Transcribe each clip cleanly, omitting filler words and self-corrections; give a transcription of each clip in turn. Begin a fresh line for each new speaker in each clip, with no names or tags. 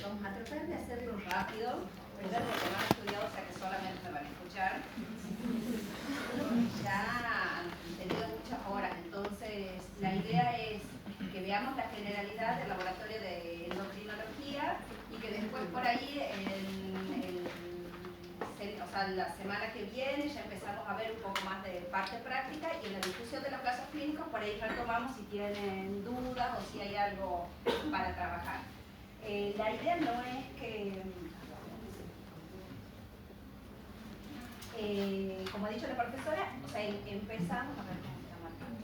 vamos a tratar de hacerlo rápido. Primero porque no han estudiado, o sea que solamente me van a escuchar. Ya han tenido muchas horas, entonces la idea es que veamos la generalidad del laboratorio de endocrinología y que después por ahí, la semana que viene ya empezamos a ver un poco más de parte práctica y en la discusión de los casos clínicos por ahí retomamos si tienen dudas o si hay algo para trabajar. La idea no es que, como ha dicho la profesora, o sea, empezamos a ver cómo está marcando.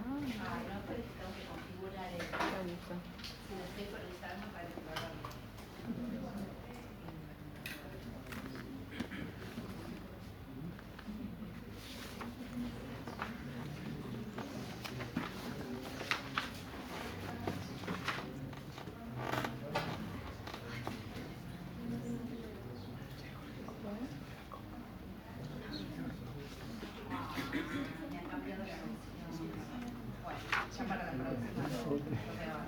No, pero tengo que configurar el... Si lo estoy actualizando para que lo haga bien. Me han cambiado la versión. Bueno, ya para la próxima lo veo ahora.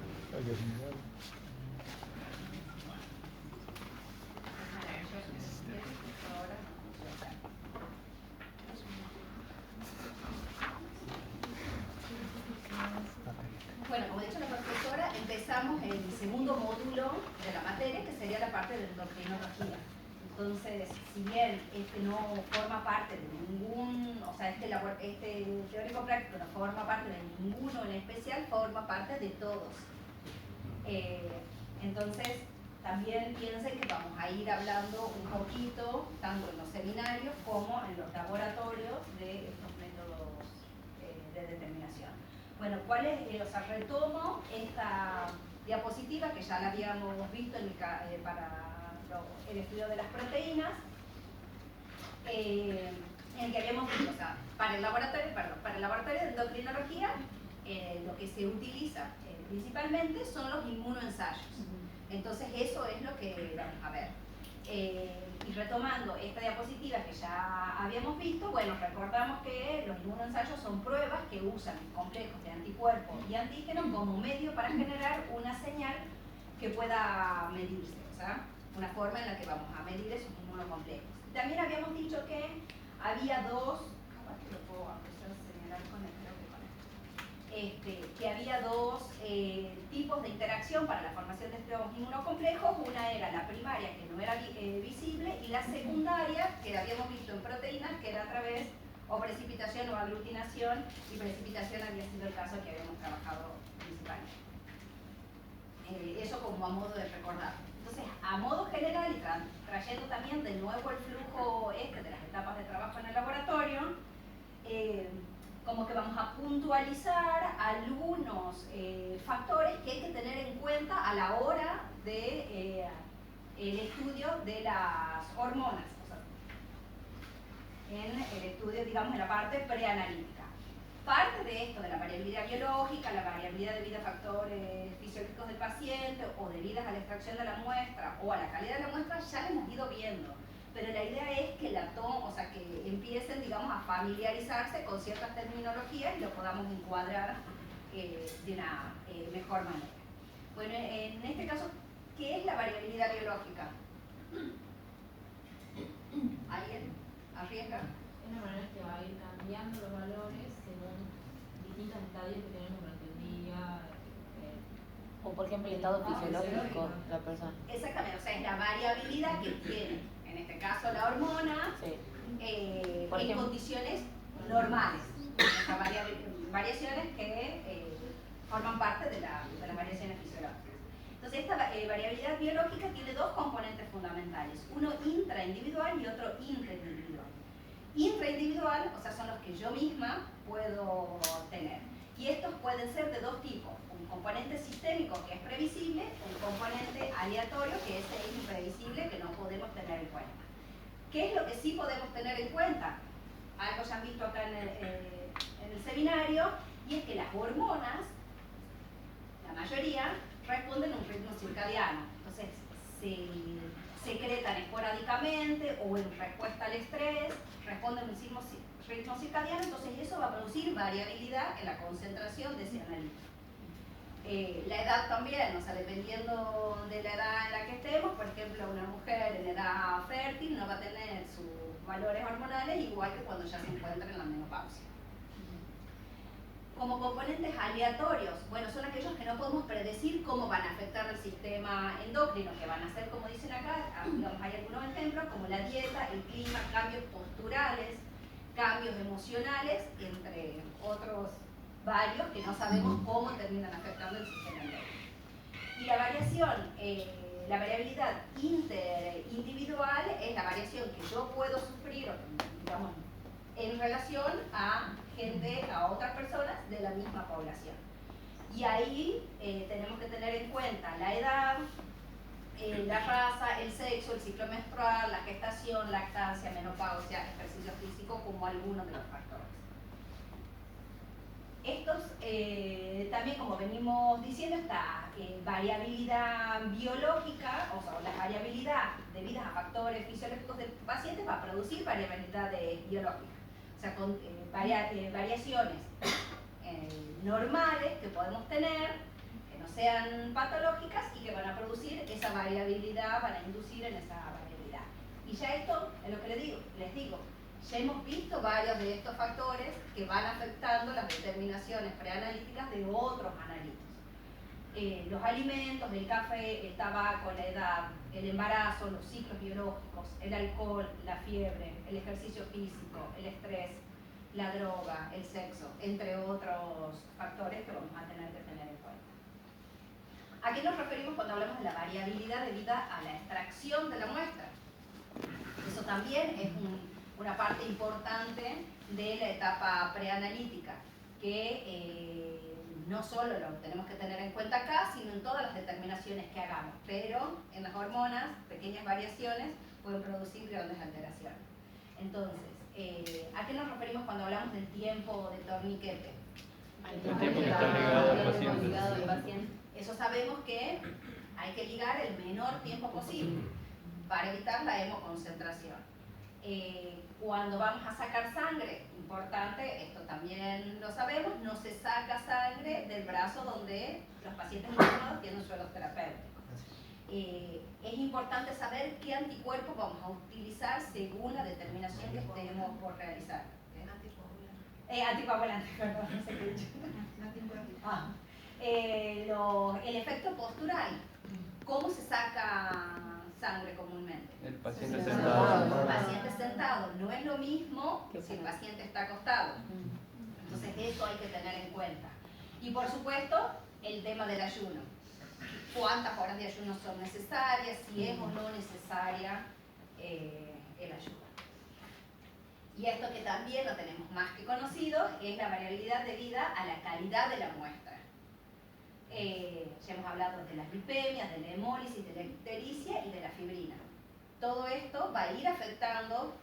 Bueno, como ha dicho la profesora, empezamos el segundo módulo de la materia, que sería la parte de endocrinología. Entonces, si bien este no forma parte de ningún, o sea, este teórico práctico no forma parte de ninguno en especial, forma parte de todos. Entonces, también piensen que vamos a ir hablando un poquito, tanto en los seminarios como en los laboratorios, de estos métodos de determinación. Bueno, retomo esta diapositiva que ya la habíamos visto para el estudio de las proteínas, en el que habíamos visto, o sea, para el laboratorio de endocrinología, lo que se utiliza principalmente son los inmunoensayos. Entonces eso es lo que vamos a ver. Y retomando esta diapositiva que ya habíamos visto, bueno, recordamos que los inmunoensayos son pruebas que usan complejos de anticuerpos y antígenos como medio para generar una señal que pueda medirse, o sea, una forma en la que vamos a medir esos inmunocomplejos. También habíamos dicho que había dos, lo puedo empezar a señalar con el, creo que con esto, que había dos tipos de interacción para la formación de estos inmunocomplejos. Una era la primaria, que no era visible, y la secundaria, que habíamos visto en proteínas, que era a través o precipitación o aglutinación, y precipitación había sido el caso que habíamos trabajado principalmente. Eso como a modo de recordar. Entonces, a modo general y trayendo también de nuevo el flujo de las etapas de trabajo en el laboratorio, como que vamos a puntualizar algunos factores que hay que tener en cuenta a la hora de el estudio de las hormonas, o sea, en el estudio, digamos, en la parte preanalítica. Parte de esto, de la variabilidad biológica, la variabilidad debido a factores fisiológicos del paciente o debidas a la extracción de la muestra o a la calidad de la muestra, ya lo hemos ido viendo. Pero la idea es que que empiecen, digamos, a familiarizarse con ciertas terminologías y lo podamos encuadrar de una mejor manera. Bueno, en este caso, ¿qué es la variabilidad biológica? ¿Alguien arriesga?
Es una manera que va a ir cambiando los valores según distintos estadios que tenemos durante el día.
O por ejemplo el estado fisiológico de la persona.
Exactamente, o sea, es la variabilidad que tiene, en este caso la hormona,
sí.
En condiciones normales. O sea, variaciones que forman parte de las variaciones fisiológicas. Entonces, esta variabilidad biológica tiene dos componentes fundamentales, uno intraindividual y otro intraindividual. Intraindividual, o sea, son los que yo misma puedo tener. Y estos pueden ser de dos tipos, un componente sistémico que es previsible, un componente aleatorio que es imprevisible que no podemos tener en cuenta. ¿Qué es lo que sí podemos tener en cuenta? Algo ya han visto acá en el seminario, y es que las hormonas, la mayoría, responden a un ritmo circadiano. Entonces, se secretan esporádicamente o en respuesta al estrés, responden responde a un ritmo circadiano, entonces eso va a producir variabilidad en la concentración de ese analítico. La edad también, o sea, dependiendo de la edad en la que estemos, por ejemplo, una mujer en edad fértil no va a tener sus valores hormonales igual que cuando ya se encuentra en la menopausia. Como componentes aleatorios, bueno, son aquellos que no podemos predecir cómo van a afectar el sistema endocrino, que van a ser, como dicen acá, digamos, hay algunos ejemplos, como la dieta, el clima, cambios posturales, cambios emocionales, entre otros varios que no sabemos cómo terminan afectando el sistema endocrino. Y la variación, la variabilidad interindividual es la variación que yo puedo sufrir, digamos, en relación a gente, a otras personas de la misma población. Y ahí tenemos que tener en cuenta la edad, la raza, el sexo, el ciclo menstrual, la gestación, lactancia, menopausia, ejercicio físico como algunos de los factores. Estos, también como venimos diciendo, esta variabilidad biológica, o sea, la variabilidad debida a factores fisiológicos del paciente va a producir variabilidad biológica. O sea, con variaciones normales que podemos tener, que no sean patológicas y que van a producir esa variabilidad, van a inducir en esa variabilidad. Y ya esto es lo que les digo, ya hemos visto varios de estos factores que van afectando las determinaciones preanalíticas de otros analitos. Los alimentos, el café, el tabaco, la edad, el embarazo, los ciclos biológicos, el alcohol, la fiebre, el ejercicio físico, el estrés, la droga, el sexo, entre otros factores que vamos a tener que tener en cuenta. ¿A qué nos referimos cuando hablamos de la variabilidad debida a la extracción de la muestra? Eso también es una parte importante de la etapa preanalítica, que no solo lo tenemos que tener en cuenta acá, sino en todas las determinaciones que hagamos, pero en las hormonas, pequeñas variaciones pueden producir grandes alteraciones. Entonces, ¿a qué nos referimos cuando hablamos del tiempo de torniquete?
El tiempo que está ligado al paciente.
Eso sabemos que hay que ligar el menor tiempo posible para evitar la hemoconcentración. Cuando vamos a sacar sangre, importante, esto también lo sabemos, no se saca sangre del brazo donde los pacientes internados tienen suelos terapéuticos. Es importante saber qué anticuerpos vamos a utilizar según la determinación que estemos por realizar. Anticoagulante, perdón, no sé qué he dicho. El efecto postural, ¿cómo se saca sangre comúnmente?
El paciente sentado.
El paciente sentado no es lo mismo si el paciente está acostado. Entonces eso hay que tener en cuenta. Y por supuesto, el tema del ayuno. ¿Cuántas horas de ayuno son necesarias? Si es o no necesaria el ayuno. Y esto que también lo tenemos más que conocido es la variabilidad debida a la calidad de la muestra. Ya hemos hablado de las lipemias, de la hemólisis, de la ictericia y de la fibrina. Todo esto va a ir afectando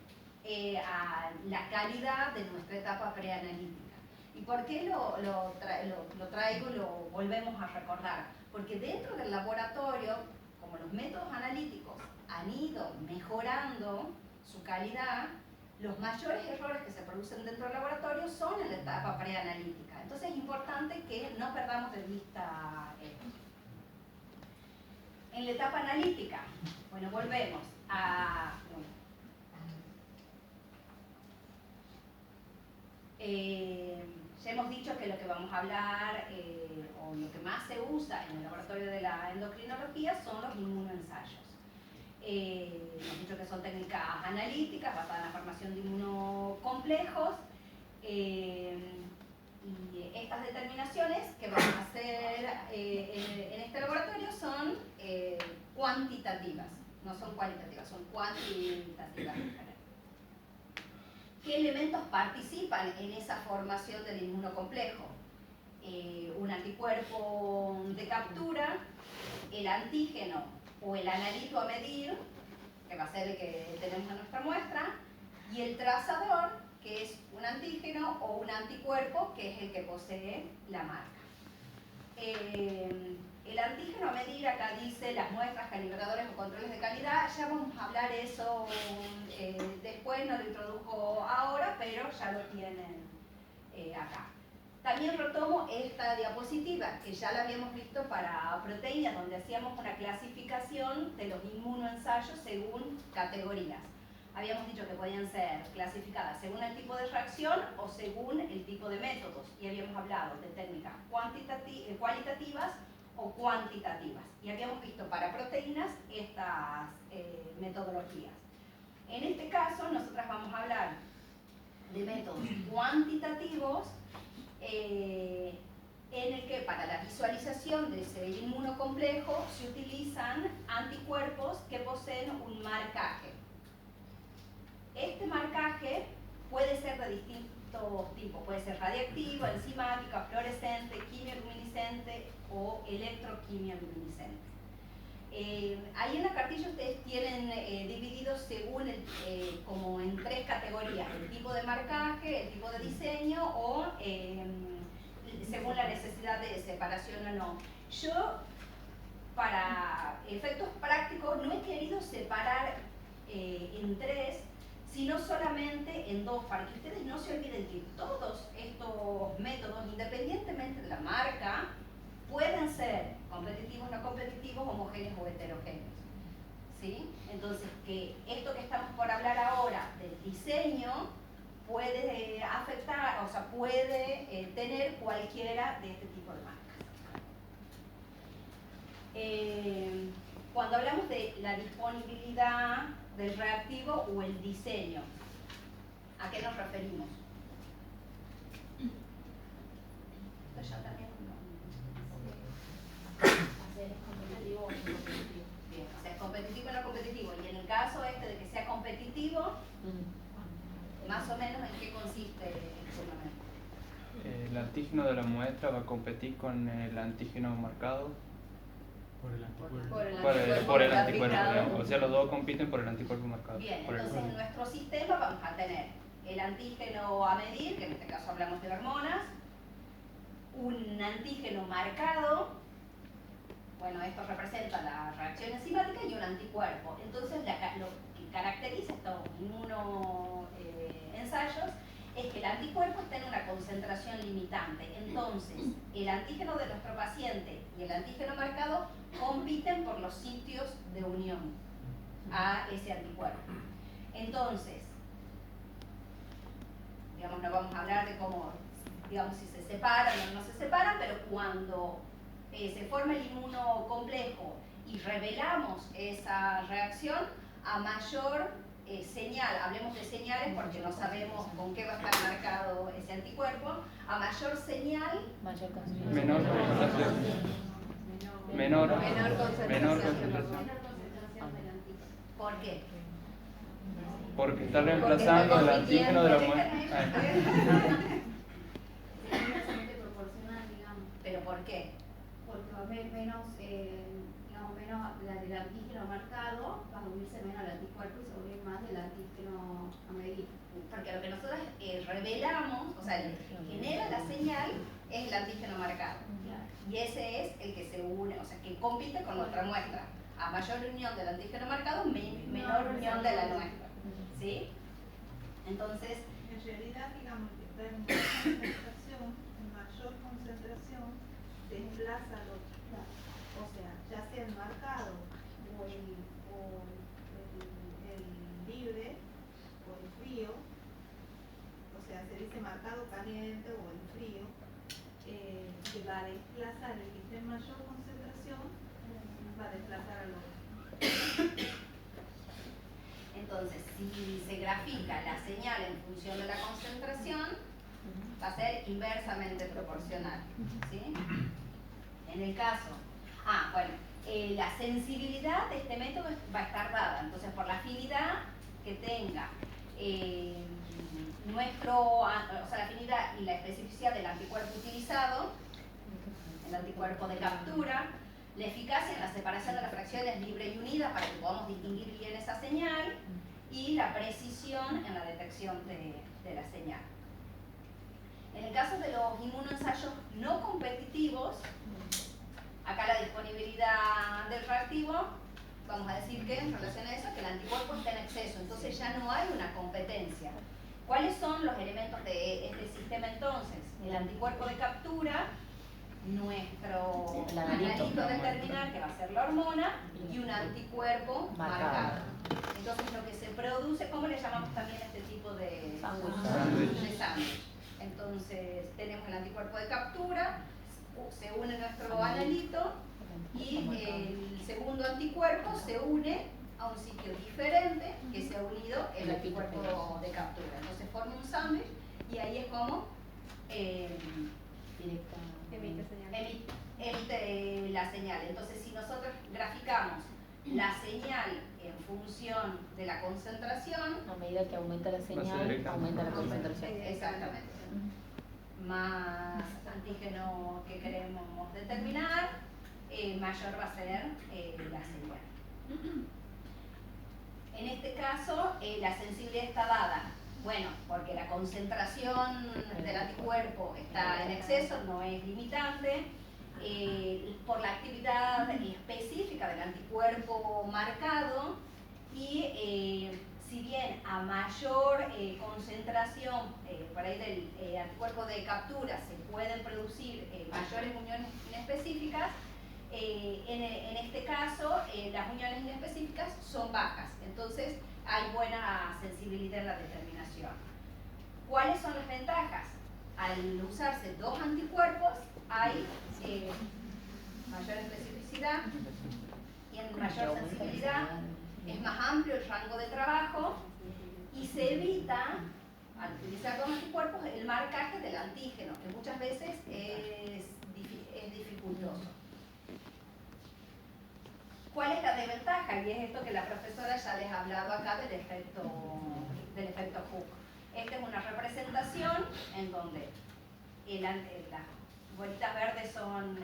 a la calidad de nuestra etapa preanalítica. ¿Y por qué lo traigo y lo volvemos a recordar? Porque dentro del laboratorio, como los métodos analíticos han ido mejorando su calidad, los mayores errores que se producen dentro del laboratorio son en la etapa preanalítica. Entonces es importante que no perdamos de vista esto. En la etapa analítica, bueno, volvemos a... ya hemos dicho que lo que vamos a hablar, o lo que más se usa en el laboratorio de la endocrinología son los inmunoensayos. Hemos dicho que son técnicas analíticas basadas en la formación de inmunocomplejos, y estas determinaciones que vamos a hacer en este laboratorio son cuantitativas, no son cualitativas, son cuantitativas. ¿Qué elementos participan en esa formación del inmunocomplejo? Un anticuerpo de captura, el antígeno o el analito a medir, que va a ser el que tenemos en nuestra muestra, y el trazador, que es un antígeno o un anticuerpo, que es el que posee la marca. El antígeno a medir, acá dice las muestras, calibradores o controles de calidad, ya vamos a hablar eso después, no lo introdujo ahora. pero ya lo tienen acá. También retomo esta diapositiva, que ya la habíamos visto para proteínas, donde hacíamos una clasificación de los inmunoensayos según categorías. Habíamos dicho que podían ser clasificadas según el tipo de reacción o según el tipo de métodos. Y habíamos hablado de técnicas cualitativas o cuantitativas. Y habíamos visto para proteínas estas metodologías. En este caso, nosotras vamos a hablar de métodos cuantitativos en el que para la visualización de ese inmunocomplejo se utilizan anticuerpos que poseen un marcaje. Este marcaje puede ser de distintos tipos, puede ser radiactivo, enzimático, fluorescente, quimioluminiscente o electroquimioluminiscente. Ahí en la cartilla ustedes tienen divididos según como en 3 categorías: el tipo de marcaje, el tipo de diseño o según la necesidad de separación o no. Yo, para efectos prácticos, no he querido separar en 3, sino solamente en 2, para que ustedes no se olviden que todos estos métodos, independientemente de la marca, pueden ser competitivos, no competitivos, homogéneos o heterogéneos. ¿Sí? Entonces, que esto que estamos por hablar ahora del diseño puede afectar, o sea, puede tener cualquiera de este tipo de marcas. Cuando hablamos de la disponibilidad del reactivo o el diseño, ¿a qué nos referimos? Yo también
Hacer es competitivo o no competitivo.
Bien, o sea, es competitivo o no competitivo. Y en el caso este de que sea competitivo, más o menos en qué consiste el fundamento.
El antígeno de la muestra va a competir con el antígeno marcado
Por el anticuerpo.
por el anticuerpo, digamos. O sea, los dos compiten por el anticuerpo marcado.
Bien,
por el-
entonces en nuestro sistema vamos a tener el antígeno a medir, que en este caso hablamos de hormonas, un antígeno marcado, bueno, esto representa la reacción enzimática, y un anticuerpo. Entonces lo que caracteriza estos inmunoensayos es que el anticuerpo está en una concentración limitante. Entonces, el antígeno de nuestro paciente y el antígeno marcado compiten por los sitios de unión a ese anticuerpo. Entonces, digamos, no vamos a hablar de cómo, digamos, si se separan o no se separan, pero cuando se forma el inmunocomplejo y revelamos esa reacción, a mayor señal, hablemos de señales porque no sabemos con qué va a estar marcado ese anticuerpo, a mayor señal,
Mayor concentración.
Menor concentración. Menor concentración.
¿por qué?
Porque está reemplazando el antígeno de la muestra.
Inversamente proporcional, digamos,
¿Pero por qué?
porque va a haber menos, digamos, menos la del antígeno marcado, va a unirse menos al anticuerpo y se va a unir más del antígeno a medir.
Porque lo que nosotros revelamos, o sea, el que genera la señal, es el antígeno marcado.
Claro.
Y ese es el que se une, o sea, que compite con nuestra muestra. A mayor unión del antígeno marcado, menor unión de la nuestra. ¿Sí? Entonces,
En realidad, digamos que está en concentración, en mayor concentración, desplaza al otro. O sea, ya sea el marcado o el libre o el frío, o sea, se dice marcado caliente o el frío, que va a desplazar el que esté en mayor concentración, va a desplazar al otro.
entonces, si se grafica la señal en función de la concentración, va a ser inversamente proporcional. ¿Sí? En el caso, la sensibilidad de este método va a estar dada, entonces por la afinidad que tenga la afinidad y la especificidad del anticuerpo utilizado, el anticuerpo de captura, la eficacia en la separación de las fracciones libre y unida para que podamos distinguir bien esa señal, y la precisión en la detección de la señal. En el caso de los inmunoensayos no competitivos, acá la disponibilidad del reactivo, vamos a decir que en relación a eso, que el anticuerpo está en exceso, entonces ya no hay una competencia. ¿Cuáles son los elementos de este sistema entonces? El anticuerpo de captura, nuestro
El analito.
analito determinar que va a ser la hormona y un anticuerpo
Marcado.
marcado. Entonces lo que se produce, ¿cómo le llamamos también a este tipo de
Sándwich.
de sándwich? Entonces tenemos el anticuerpo de captura, se une nuestro analito y el segundo anticuerpo se une a un sitio diferente que se ha unido el anticuerpo de captura. Entonces forma un sándwich y ahí es como
Directa.
Emite señal.
emite la señal. Entonces si nosotros graficamos la señal en función de la concentración,
A medida que aumenta la señal,
directa.
aumenta la concentración.
exactamente, más antígeno que queremos determinar, mayor va a ser la señal. En este caso, la sensibilidad está dada, bueno, porque la concentración del anticuerpo está en exceso, no es limitante, por la actividad específica del anticuerpo marcado y si bien a mayor concentración por ahí del anticuerpo de captura se pueden producir mayores uniones inespecíficas, en este caso las uniones inespecíficas son bajas, entonces hay buena sensibilidad en la determinación. ¿Cuáles son las ventajas? Al usarse dos anticuerpos hay mayor especificidad y en mayor sensibilidad, es más amplio el rango de trabajo y se evita, al utilizar dos anticuerpos, el marcaje del antígeno, que muchas veces es dificultoso. ¿Cuál es la desventaja? Y es esto que la profesora ya les ha hablado acá del efecto Hooke. Esta es una representación en donde las bolitas verdes son,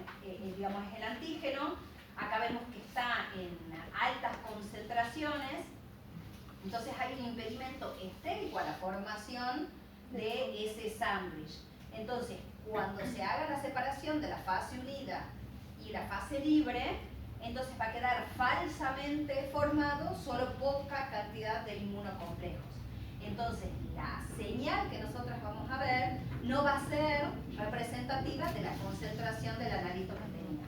digamos, es el antígeno. Acá vemos que está en altas concentraciones, entonces hay un impedimento estérico a la formación de ese sándwich. Entonces, cuando se haga la separación de la fase unida y la fase libre, entonces va a quedar falsamente formado solo poca cantidad de inmunocomplejos. Entonces, la señal que nosotros vamos a ver no va a ser representativa de la concentración del analito que tenía.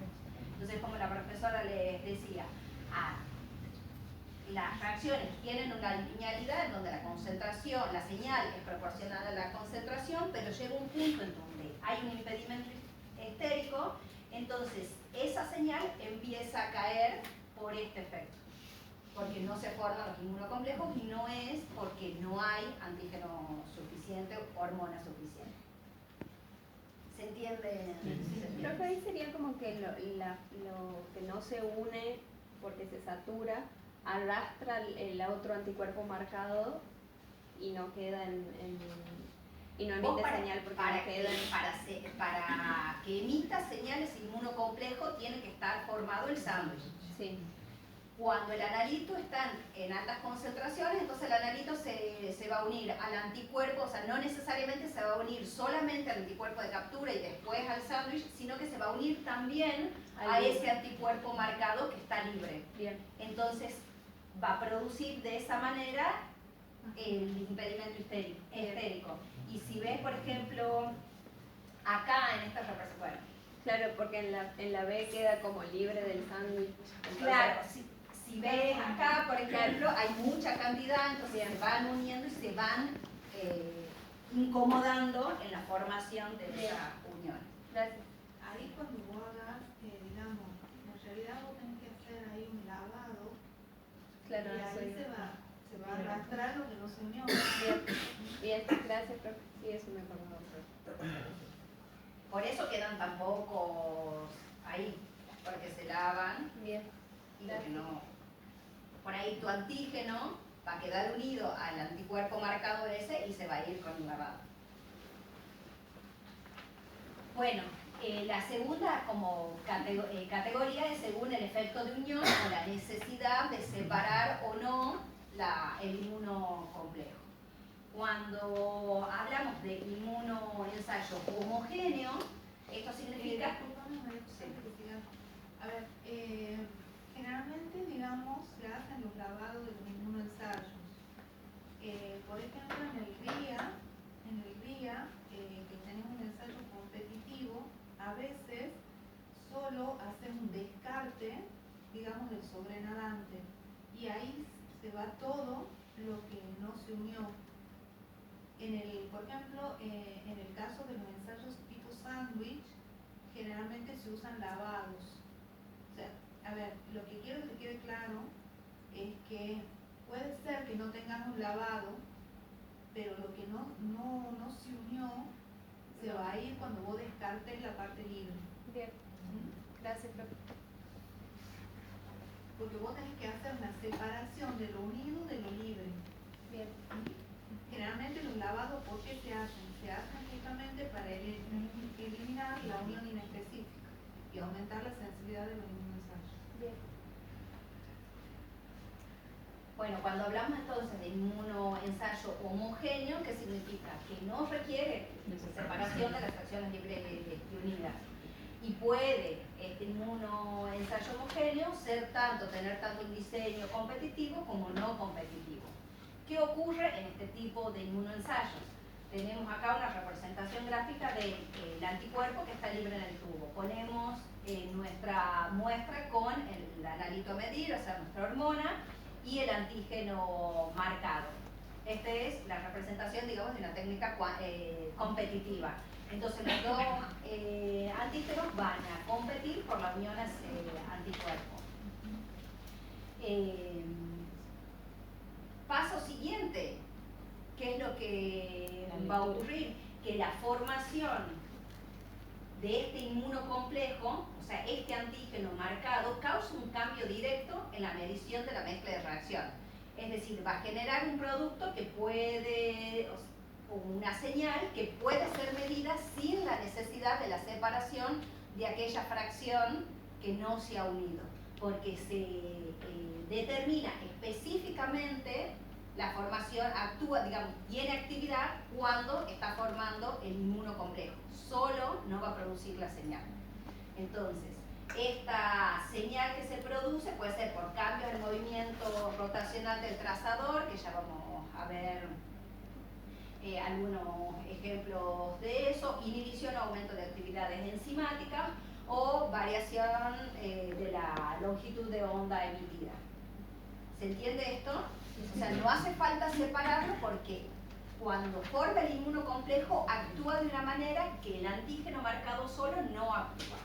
Entonces, como la profesora les decía, las reacciones tienen una linealidad en donde la concentración, la señal es proporcional a la concentración, pero llega un punto en donde hay un impedimento estérico, entonces esa señal empieza a caer por este efecto, porque no se forman los inmunocomplejos y no es porque no hay antígeno suficiente o hormona suficiente. ¿Se entiende?
Creo que ahí sería como que lo que no se une porque se satura, arrastra el otro anticuerpo marcado y no queda y no emite señal porque no queda
para que emita señales inmunocomplejo tiene que estar formado el sándwich.
Sí.
Cuando el analito está en altas concentraciones, entonces el analito se va a unir al anticuerpo, o sea, no necesariamente se va a unir solamente al anticuerpo de captura y después al sándwich, sino que se va a unir también a ese anticuerpo marcado que está libre.
Bien.
Entonces va a producir de esa manera el impedimento estérico. Y si ves, por ejemplo, acá en esta representación, bueno,
Claro, porque en la B queda como libre del sándwich. Entonces,
claro, si ves acá, por ejemplo, hay mucha cantidad, entonces se van uniendo y se van incomodando en la formación de esa unión.
Gracias.
Ahí cuando vos hagas, digamos, en realidad vos tenés que hacer ahí un lavado
Claro,
y ahí
soy-
se va a arrastrar lo que no se unió.
Bien, gracias, profe. Sí, eso me acordaba.
Por eso quedan tan pocos ahí, porque se lavan
Bien.
y porque no. Por ahí tu antígeno va a quedar unido al anticuerpo marcado ese y se va a ir con un lavado. Bueno, la segunda como categoría es según el efecto de unión o la necesidad de separar o no el inmunocomplejo. Cuando hablamos de inmunoensayo homogéneo, esto significa...
Disculpame, María José, verificar. A ver, generalmente, digamos, se hacen los lavados de los inmunoensayos. por ejemplo, en el RIA, que tenemos un ensayo competitivo, a veces solo hacemos un descarte, digamos, del sobrenadante, y ahí se va todo lo que no se unió. Por ejemplo, en el caso de los ensayos tipo sándwich, generalmente se usan lavados. O sea, a ver, lo que quiero que quede claro es que puede ser que no tengamos lavado, pero lo que no se unió se va a ir cuando vos descartes la parte libre.
Bien, gracias, profe.
Porque vos tenés que hacer una separación de lo unido de lo libre.
Bien.
Generalmente los lavados, ¿por qué se hacen? Se hacen justamente para eliminar la unión inespecífica y aumentar la sensibilidad de los inmunoensayos.
Bien.
Bueno, cuando hablamos entonces de inmunoensayo homogéneo, ¿qué significa? Que no requiere separación de las fracciones libres y unidas. Y puede este inmunoensayo homogéneo tener tanto un diseño competitivo como no competitivo. ¿Qué ocurre en este tipo de inmunoensayos? Tenemos acá una representación gráfica del anticuerpo que está libre en el tubo. Ponemos nuestra muestra con el analito a medir, o sea, nuestra hormona, y el antígeno marcado. Esta es la representación, digamos, de una técnica competitiva. Entonces los dos antígenos van a competir por la unión anticuerpo. Paso siguiente, ¿qué es lo que va a ocurrir? Que la formación de este inmunocomplejo, o sea, este antígeno marcado, causa un cambio directo en la medición de la mezcla de reacción. Es decir, va a generar un producto que puede, o una señal que puede ser medida sin la necesidad de la separación de aquella fracción que no se ha unido, porque se determina específicamente la formación, actúa, digamos, tiene actividad cuando está formando el inmunocomplejo. Solo no va a producir la señal. Entonces, esta señal que se produce puede ser por cambios en el movimiento rotacional del trazador, que ya vamos a ver algunos ejemplos de eso, inhibición o aumento de actividades enzimáticas, o variación de la longitud de onda emitida. ¿Se entiende esto? O sea, no hace falta separarlo porque cuando forma el inmunocomplejo actúa de una manera que el antígeno marcado solo no actúa.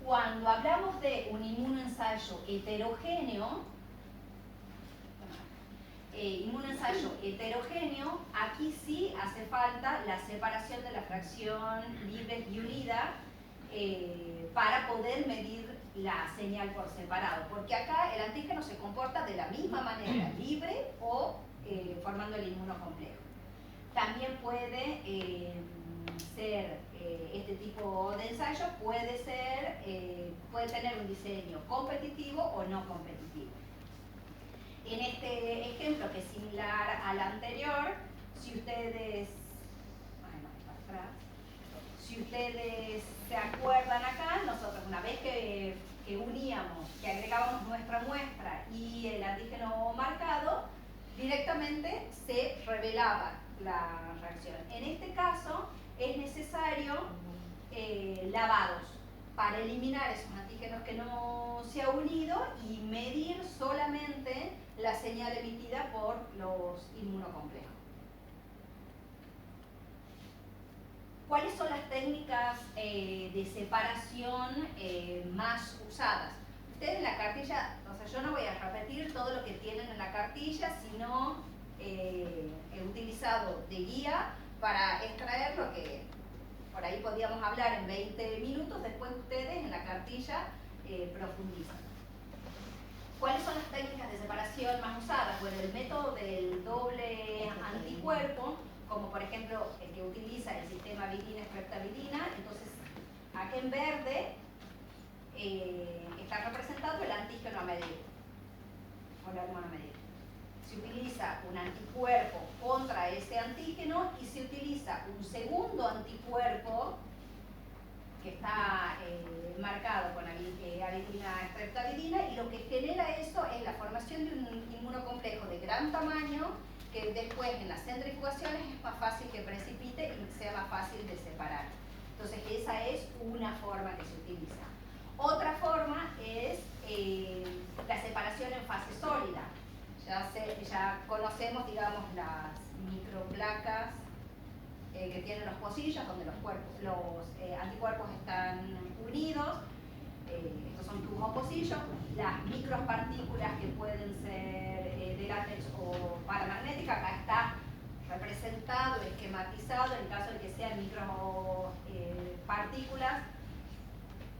Cuando hablamos de un inmunoensayo heterogéneo, aquí sí hace falta la separación de la fracción libre y unida para poder medir la señal por separado, porque acá el antígeno se comporta de la misma manera, libre o formando el inmunocomplejo. También puede ser este tipo de ensayo, puede tener un diseño competitivo o no competitivo. En este ejemplo, que es similar al anterior, si ustedes se acuerdan acá, nosotros una vez que uníamos, que agregábamos nuestra muestra y el antígeno marcado, directamente se revelaba la reacción. En este caso es necesario lavados para eliminar esos antígenos que no se ha unido y medir solamente la señal emitida por los inmunocomplejos. ¿Cuáles son las técnicas de separación más usadas? Ustedes en la cartilla, o sea, yo no voy a repetir todo lo que tienen en la cartilla, sino he utilizado de guía para extraer lo que por ahí podíamos hablar en 20 minutos, después ustedes en la cartilla profundizan. ¿Cuáles son las técnicas de separación más usadas? Bueno, el método del doble anticuerpo, como por ejemplo el que utiliza el sistema bilina-streptavidina. Entonces, aquí en verde está representado el antígeno a medir, o la hormona a medir. Se utiliza un anticuerpo contra ese antígeno y se utiliza un segundo anticuerpo que está marcado con avidina, streptavidina, y lo que genera eso es la formación de un inmunocomplejo de gran tamaño que después en las centrifugaciones es más fácil que precipite y sea más fácil de separar. Entonces esa es una forma que se utiliza. Otra forma es la separación en fase sólida. Ya conocemos, digamos, las microplacas que tienen los pocillos, donde los anticuerpos están unidos. Estos son tubos pocillos. Las micropartículas que pueden ser de látex o paramagnética, acá está representado, esquematizado, en caso de que sean micropartículas,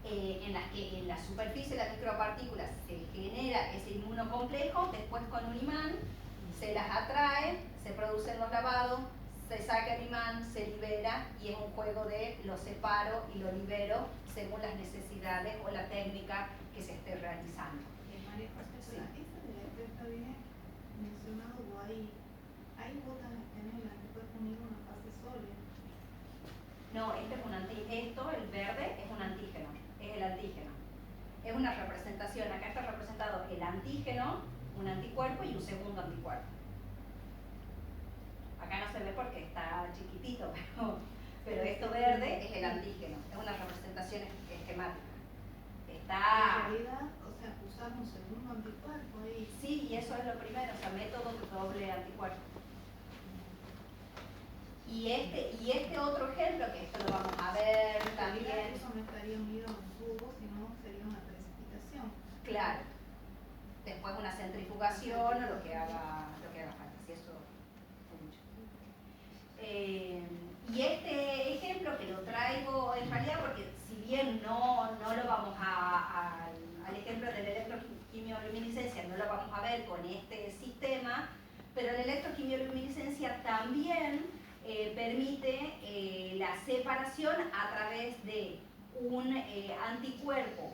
en las que en la superficie de las micropartículas se genera ese inmunocomplejo, después con un imán se las atrae, se producen los lavados, se saca el imán, se libera y es un juego de lo separo y lo libero según las necesidades o la técnica que se esté realizando.
María José,
Sí.
esa de la streptavidina mencionado, o hay botas de tener la que puede poner una fase sólida.
No, esto, el verde, es un antígeno, es el antígeno. Es una representación, acá está representado el antígeno, un anticuerpo y un segundo anticuerpo. Acá no se ve porque está chiquitito, pero esto verde es el antígeno, es una representación esquemática. Está...
En realidad, o sea, usar un segundo anticuerpo ahí.
Sí, y eso es lo primero, o sea, método de doble anticuerpo. Y este otro ejemplo, que esto lo vamos a ver
En realidad
también.
eso no estaría unido a un tubo, sino sería una precipitación.
Claro. Después una centrifugación o lo que haga falta, si eso fue mucho. Y este ejemplo que lo traigo en realidad porque si bien no lo vamos al ejemplo de la electroquimioluminiscencia, no lo vamos a ver con este sistema, pero la electroquimioluminiscencia también permite la separación a través de un anticuerpo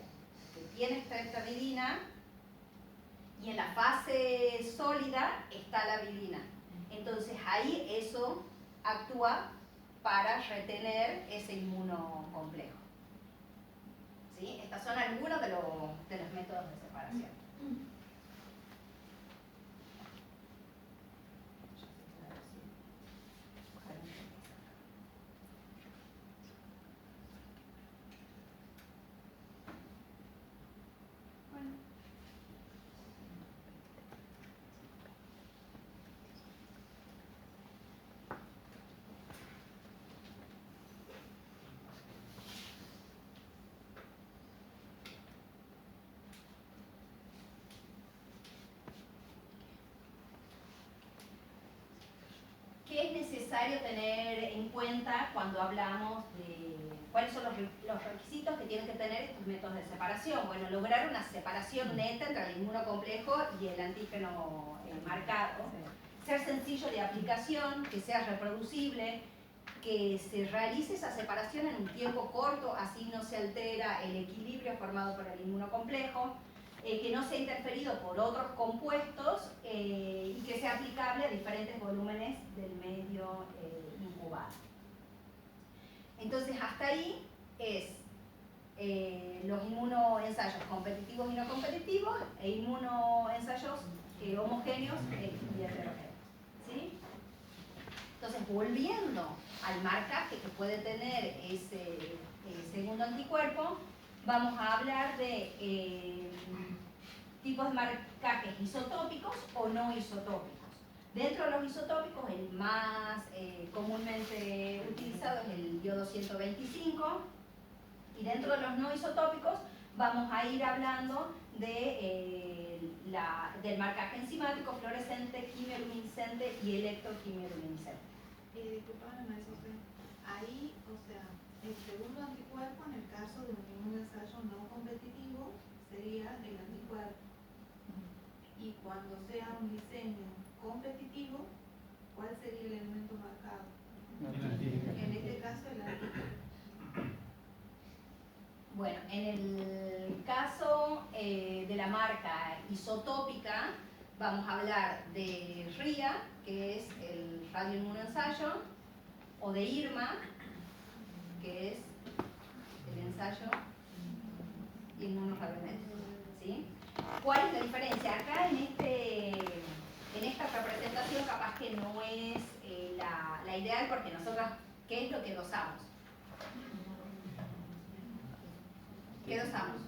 que tiene streptavidina y en la fase sólida está la avidina. Entonces ahí eso actúa para retener ese inmunocomplejo. ¿Sí? Estos son algunos de los métodos de separación. ¿Qué es necesario tener en cuenta cuando hablamos de cuáles son los requisitos que tienen que tener estos métodos de separación? Bueno, lograr una separación neta entre el inmunocomplejo y el antígeno marcado. Ser sencillo de aplicación, que sea reproducible, que se realice esa separación en un tiempo corto, así no se altera el equilibrio formado por el inmunocomplejo, que no sea interferido por otros compuestos y que sea aplicable a diferentes volúmenes del medio incubado. Entonces, hasta ahí es los inmunoensayos competitivos y no competitivos e inmunoensayos homogéneos y heterogéneos. ¿Sí? Entonces, volviendo al marcaje que puede tener ese segundo anticuerpo, vamos a hablar de tipos de marcajes isotópicos o no isotópicos. Dentro de los isotópicos, el más comúnmente utilizado es el iodo 125, y dentro de los no isotópicos vamos a ir hablando del marcaje enzimático, fluorescente, quimioluminiscente y electroquimioluminiscente.
Disculpame, María José, ahí, o sea, el segundo anticuerpo en el caso de un inmunoensayo no competitivo sería el anticuerpo. Y cuando sea un diseño competitivo, ¿cuál sería el elemento marcado? En este caso, el anticuerpo.
Bueno, en el caso de la marca isotópica, vamos a hablar de RIA, que es el radioinmunoensayo, o de IRMA, que es el ensayo inmunorradiométrico, ¿sí? ¿Cuál es la diferencia? Acá en esta representación capaz que no es la ideal, porque nosotros, ¿qué es lo que dosamos? ¿Qué dosamos?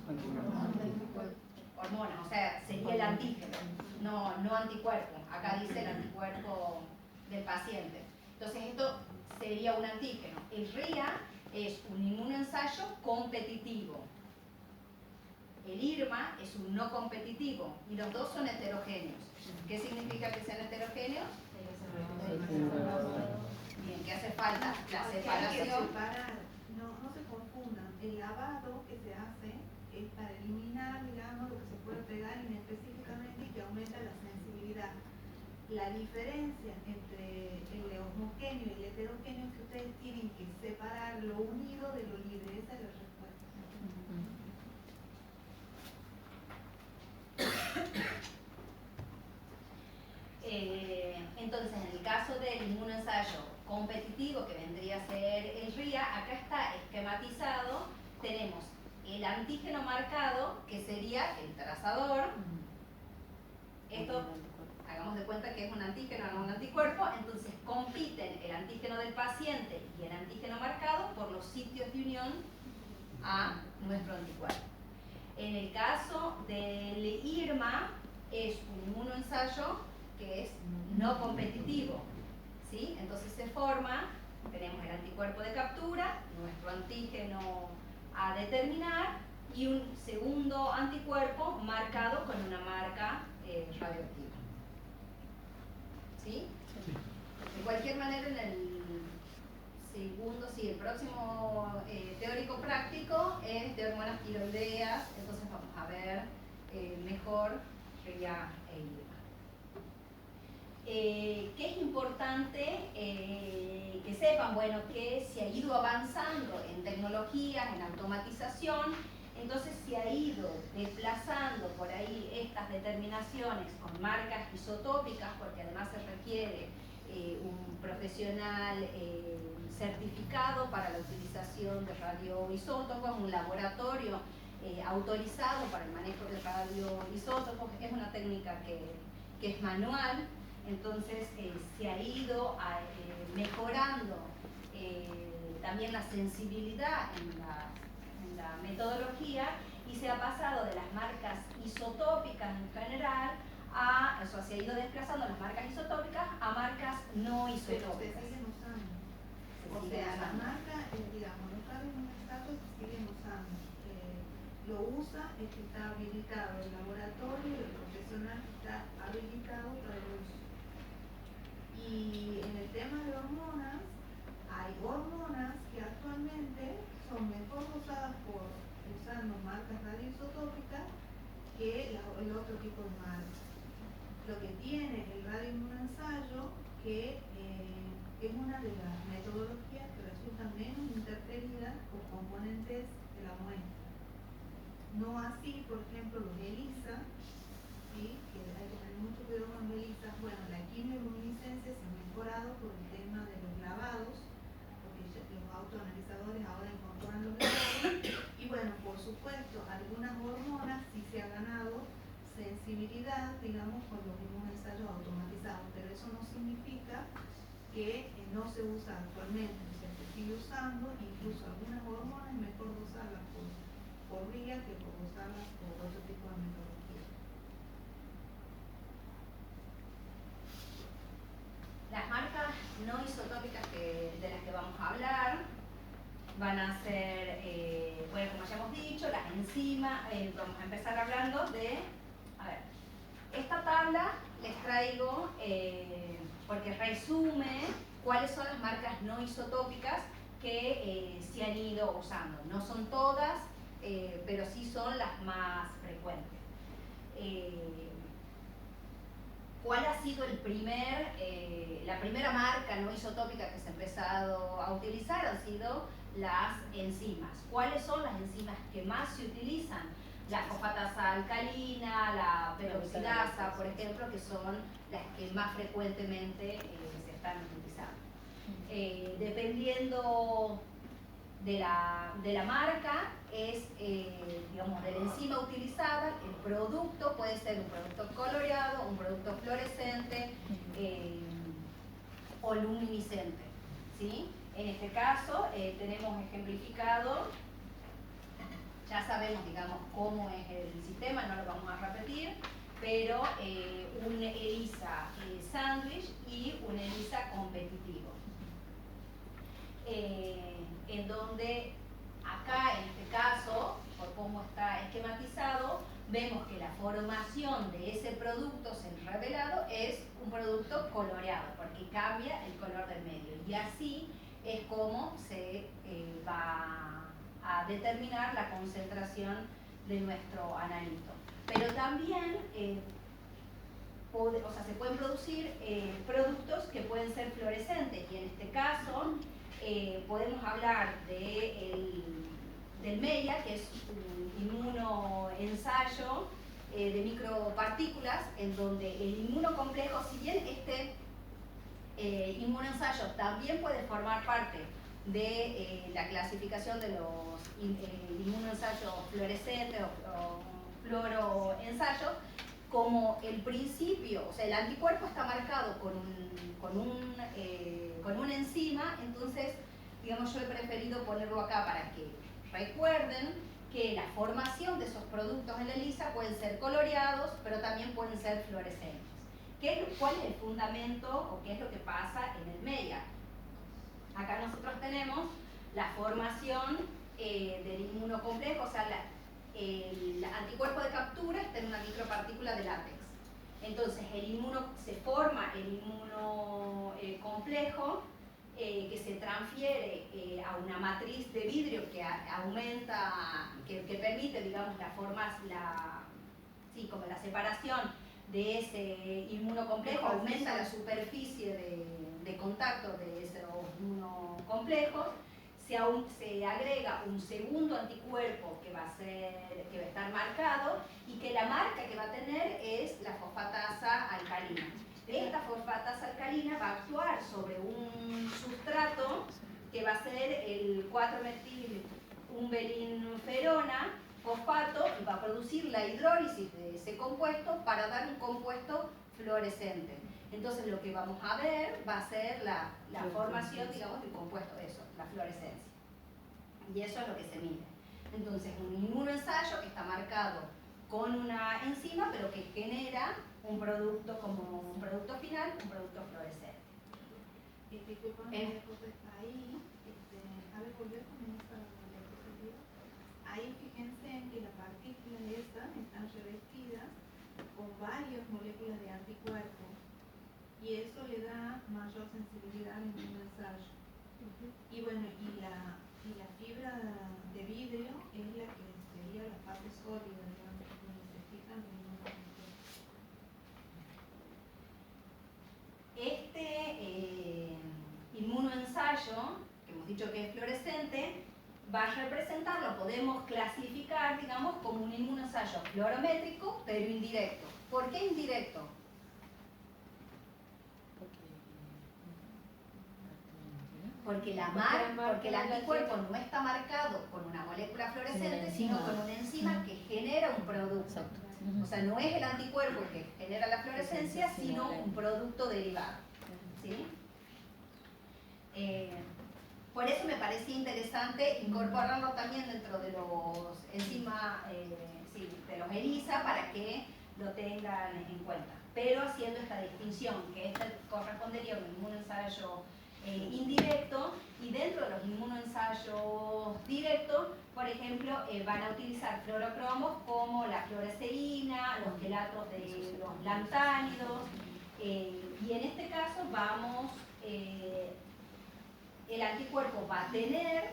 Hormonas, o sea, sería el antígeno, no anticuerpo. Acá dice el anticuerpo del paciente. Entonces esto sería un antígeno. El RIA es un inmunoensayo competitivo. El IRMA es un no competitivo y los dos son heterogéneos. ¿Qué significa que sean heterogéneos? Bien, que hace falta la
Que hay que
separación.
separar, no se confundan. El lavado que se hace es para eliminar, digamos, lo que se puede pegar inespecíficamente y que aumenta la sensibilidad. La diferencia entre el homogéneo y el heterogéneo es que ustedes tienen que separar lo unido de lo libre. Esa es la respuesta.
Entonces, en el caso del inmunoensayo competitivo, que vendría a ser el RIA, acá está esquematizado. Tenemos el antígeno marcado, que sería el trazador. Esto, hagamos de cuenta que es un antígeno, no un anticuerpo. Entonces, compiten el antígeno del paciente y el antígeno marcado por los sitios de unión a nuestro anticuerpo. En el caso del IRMA, es un inmunoensayo que es no competitivo, ¿sí? Entonces se forma, tenemos el anticuerpo de captura, nuestro antígeno a determinar y un segundo anticuerpo marcado con una marca radioactiva. ¿Sí? De cualquier manera, en el segundo, sí, el próximo teórico práctico es de hormonas tiroideas, entonces vamos a ver mejor RIA e IRMA. ¿Qué es importante que sepan? Bueno, que se ha ido avanzando en tecnologías, en automatización, entonces se ha ido desplazando por ahí estas determinaciones con marcas isotópicas, porque además se requiere un profesional certificado para la utilización de radioisótopos, un laboratorio autorizado para el manejo de radioisótopos. Es una técnica que es manual. Entonces se ha ido mejorando también la sensibilidad en la metodología y se ha pasado de las marcas isotópicas en general o sea, se ha ido desplazando las marcas isotópicas a marcas no
Pero se
isotópicas.
siguen usando.
Se
O
siguen
sea, la
usando.
marca, digamos, los radioinmunizados se siguen usando. Lo usa el que está habilitado, el laboratorio, el profesional que está habilitado para el uso. Y en el tema de hormonas, hay hormonas que actualmente son mejor usadas usando marcas radioisotópicas que el otro tipo de marcas. Lo que tiene el radioinmunoensayo que es una de las metodologías que resultan menos interferidas por componentes de la muestra. No así, por ejemplo, los ELISA, ¿sí? Que hay que tener mucho cuidado con los ELISA. Bueno, la quimioluminiscencia se ha mejorado por el tema de los lavados, porque los autoanalizadores ahora incorporan los lavados. Y bueno, por supuesto, algunas hormonas sí se ha ganado sensibilidad, digamos, con los inmunoensayos automatizados, pero eso no significa que no se usa actualmente, o sea, se sigue usando. Incluso algunas hormonas es mejor usarlas por RIA que por usarlas por otro tipo de metodología.
Las marcas no isotópicas de las que vamos a hablar van a ser, bueno, como ya hemos dicho, las enzimas. Vamos a empezar hablando de, a ver, esta tabla les traigo porque resume cuáles son las marcas no isotópicas que se han ido usando. No son todas, pero sí son las más frecuentes. ¿Cuál ha sido la primera marca no isotópica que se ha empezado a utilizar? Han sido las enzimas. ¿Cuáles son las enzimas que más se utilizan? La fosfatasa alcalina, la peroxidasa, por ejemplo, que son las que más frecuentemente se están utilizando. Dependiendo de la marca es, digamos, de la enzima utilizada. El producto puede ser un producto coloreado, un producto fluorescente o luminiscente, ¿sí? En este caso tenemos ejemplificado, ya sabemos, digamos, cómo es el sistema, no lo vamos a repetir, pero un ELISA sándwich y un ELISA competitivo. En donde acá, en este caso, por cómo está esquematizado, vemos que la formación de ese producto revelado es un producto coloreado, porque cambia el color del medio. Y así es como se va a determinar la concentración de nuestro analito. Pero también se pueden producir productos que pueden ser fluorescentes, y en este caso podemos hablar del MEIA, que es un inmunoensayo de micropartículas, en donde el inmunocomplejo, si bien este inmunoensayo también puede formar parte de la clasificación de los inmunoensayos fluorescentes o fluoroensayos, como el principio, o sea, el anticuerpo está marcado con una enzima, entonces, digamos, yo he preferido ponerlo acá para que recuerden que la formación de esos productos en la ELISA pueden ser coloreados, pero también pueden ser fluorescentes. ¿Cuál es el fundamento o qué es lo que pasa en el MEIA? Acá nosotros tenemos la formación del inmunocomplejo, o sea, el anticuerpo de captura está en una micropartícula de látex. Entonces se forma el inmunocomplejo que se transfiere a una matriz de vidrio que aumenta, que permite, digamos, como la separación de ese inmunocomplejo, aumenta la superficie de contacto de esos inmunocomplejos. Se agrega un segundo anticuerpo que va a estar marcado, y que la marca que va a tener es la fosfatasa alcalina. Esta fosfatasa alcalina va a actuar sobre un sustrato que va a ser el 4-metil-umbelinferona fosfato, y va a producir la hidrólisis de ese compuesto para dar un compuesto fluorescente. Entonces lo que vamos a ver va a ser la formación, digamos, del compuesto, la fluorescencia. Y eso es lo que se mide. Entonces, un inmunoensayo que está marcado con una enzima, pero que genera un producto como un producto final, un producto fluorescente.
Disculpame, ahí, a ver, volver con esta diapositiva. Ahí fíjense en que las partículas estas están revestidas con varias moléculas de anticuerpos, y eso le da mayor sensibilidad al inmunoensayo. Y bueno, y la fibra de vidrio es la que sería la parte sólida, digamos, que necesitan el
inmunocomplejo. Este inmunoensayo, que hemos dicho que es fluorescente, va a representar, lo podemos clasificar, digamos, como un inmunoensayo fluorométrico, pero indirecto. ¿Por qué indirecto? Porque el anticuerpo no está marcado con una molécula fluorescente, sino con una enzima que genera un producto.
Exacto.
O sea, no es el anticuerpo el que genera la fluorescencia, sino un producto derivado. ¿Sí? Por eso me parecía interesante incorporarlo también dentro de los enzimas, de los ELISA, para que lo tengan en cuenta. Pero haciendo esta distinción, que este correspondería a un inmunoensayo indirecto, y dentro de los inmunoensayos directos, por ejemplo, van a utilizar fluorocromos como la fluoresceína, los quelatos de los lantánidos, y en este caso el anticuerpo va a tener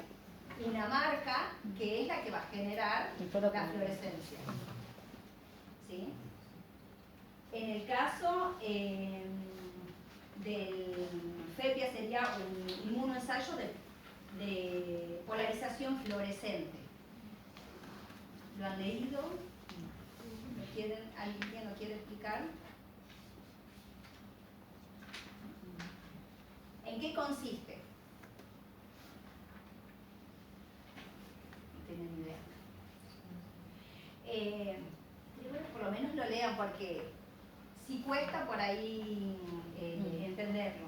una marca que es la que va a generar la fluorescencia. ¿Sí? En el caso del FEPIA sería un inmunoensayo de polarización fluorescente. ¿Lo han leído? ¿Alguien lo quiere explicar? ¿En qué consiste? tienen idea. Quiero que por lo menos lo lean porque sí cuesta por ahí entenderlo.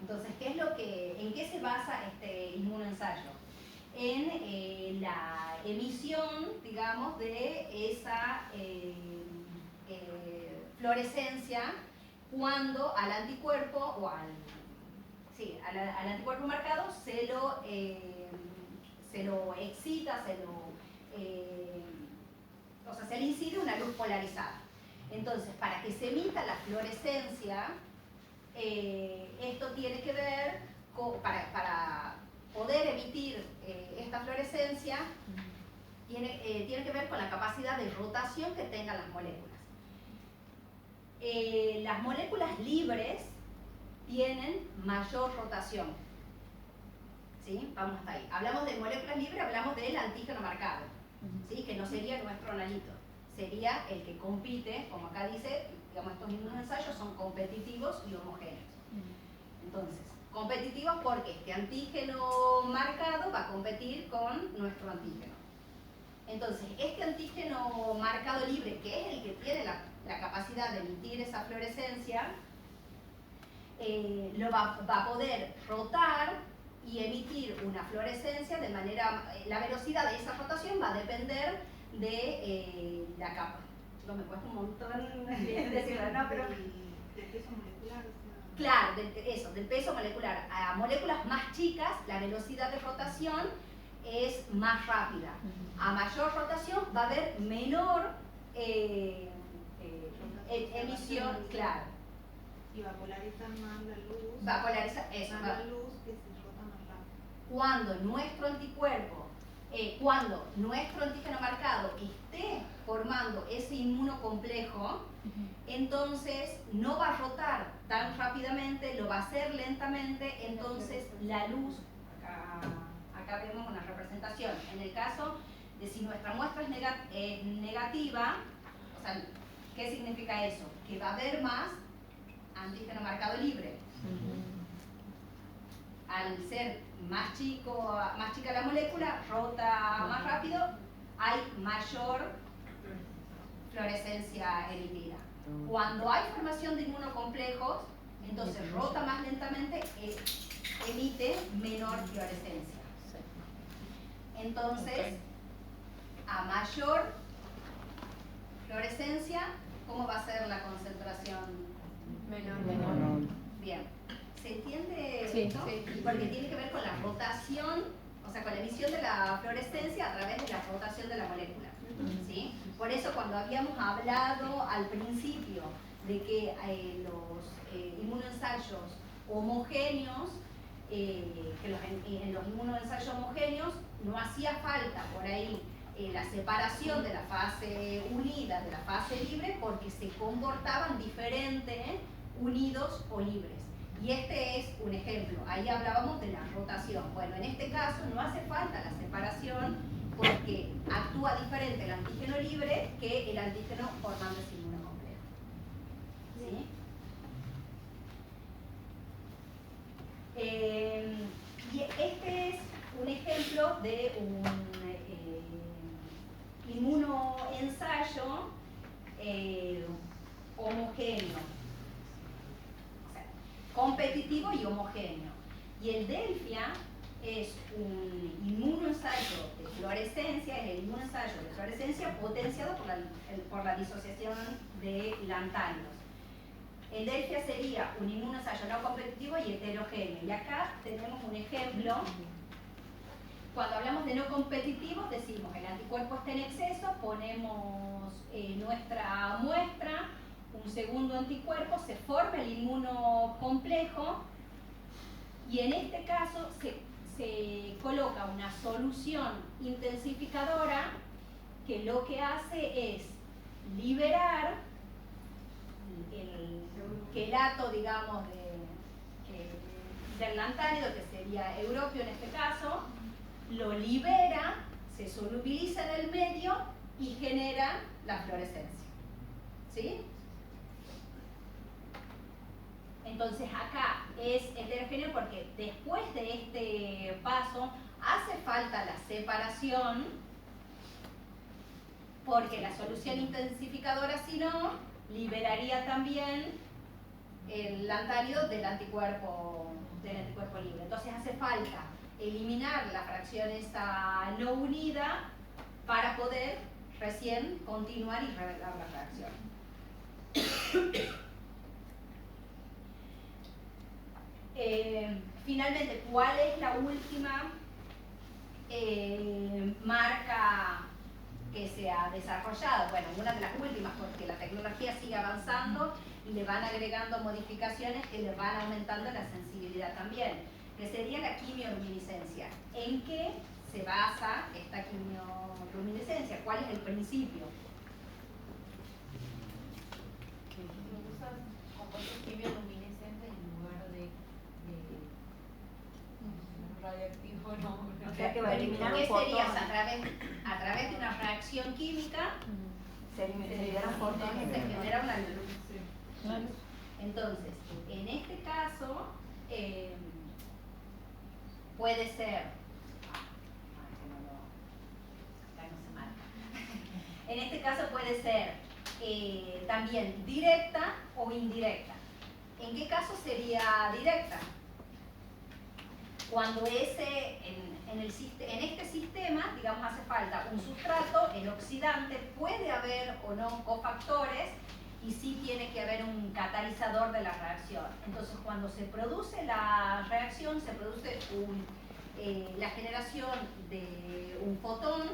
Entonces, ¿en qué se basa este inmunoensayo? En la emisión, digamos, de esa fluorescencia cuando al anticuerpo o al anticuerpo marcado se lo excita, se le incide una luz polarizada. Entonces, para que se emita la fluorescencia, esto tiene que ver para poder emitir esta fluorescencia, tiene que ver con la capacidad de rotación que tengan las moléculas. Las moléculas libres tienen mayor rotación. ¿Sí? Vamos hasta ahí. Hablamos de moléculas libres, hablamos del antígeno marcado, ¿sí? Que no sería nuestro analito, sería el que compite, como acá dice, digamos, estos inmunoensayos son competitivos y homogéneos. Entonces, competitivos porque este antígeno marcado va a competir con nuestro antígeno. Entonces, este antígeno marcado libre, que es el que tiene la capacidad de emitir esa fluorescencia, lo va a poder rotar y emitir una fluorescencia de manera, la velocidad de esa rotación va a depender de la capa. Chicos, me cuesta un montón decirlo, ¿no? Pero
del peso molecular.
claro, del peso molecular. A moléculas más chicas, la velocidad de rotación es más rápida. A mayor rotación va a haber menor emisión, claro.
Y va a polarizar más la luz.
Va a polarizar, eso.
Más la luz que se rota más rápido.
Cuando nuestro anticuerpo, cuando nuestro antígeno marcado esté formando ese inmunocomplejo, entonces no va a rotar tan rápidamente, lo va a hacer lentamente, entonces la luz, acá vemos una representación, en el caso de si nuestra muestra es negativa, o sea, ¿qué significa eso? Que va a haber más antígeno marcado libre. Al ser más chica la molécula, rota más rápido, hay mayor fluorescencia emitida. Cuando hay formación de inmunocomplejos, entonces rota más lentamente, emite menor fluorescencia. Entonces, a mayor fluorescencia, ¿cómo va a ser la concentración?
Menor.
Bien. ¿Se entiende
Sí,
esto?
sí.
Porque tiene que ver con la rotación, o sea, con la emisión de la fluorescencia a través de la rotación de la molécula. ¿Sí? Por eso cuando habíamos hablado al principio de que los inmunoensayos homogéneos, que en los inmunoensayos homogéneos no hacía falta por ahí la separación de la fase unida de la fase libre porque se comportaban diferente unidos o libres. Y este es un ejemplo. Ahí hablábamos de la rotación. Bueno, en este caso no hace falta la separación porque actúa diferente el antígeno libre que el antígeno formando ese inmunocomplejo. ¿Sí? Y este es un ejemplo de un inmunoensayo homogéneo, o sea, competitivo y homogéneo. Y el Delfia es un inmunoensayo de fluorescencia, es el inmunoensayo de fluorescencia potenciado por la disociación de lantánidos. El Delfia sería un inmunoensayo no competitivo y heterogéneo. Y acá tenemos un ejemplo. Cuando hablamos de no competitivos, decimos el anticuerpo está en exceso, ponemos nuestra muestra, un segundo anticuerpo, se forma el inmunocomplejo y en este caso se coloca una solución intensificadora que lo que hace es liberar el quelato, digamos, del lantánido, que sería europio en este caso, lo libera, se solubiliza en el medio y genera la fluorescencia. ¿Sí? Entonces acá es heterogéneo porque después de este paso hace falta la separación, porque la solución intensificadora, si no, liberaría también el lantánido del anticuerpo libre. Entonces hace falta eliminar la fracción esa no unida para poder recién continuar y revelar la reacción. Finalmente, ¿cuál es la última marca que se ha desarrollado? Bueno, una de las últimas, porque la tecnología sigue avanzando y le van agregando modificaciones que le van aumentando la sensibilidad también, que sería la quimioluminiscencia. ¿En qué se basa esta quimioluminiscencia? ¿Cuál es el principio?
Usan compuestos quimioluminescentes en lugar de radioactivo, no.
O sea que va a eliminar
¿Qué
un fotón.
serías a través de una reacción química?
Se liberan fotones.
Se genera una luz.
Claro.
Entonces, en este caso, puede ser, acá no se marca. En este caso puede ser también directa o indirecta. ¿En qué caso sería directa? Cuando en este sistema, digamos, hace falta un sustrato, el oxidante, puede haber o no cofactores, y sí tiene que haber un catalizador de la reacción. Entonces, cuando se produce la reacción, se produce la generación de un fotón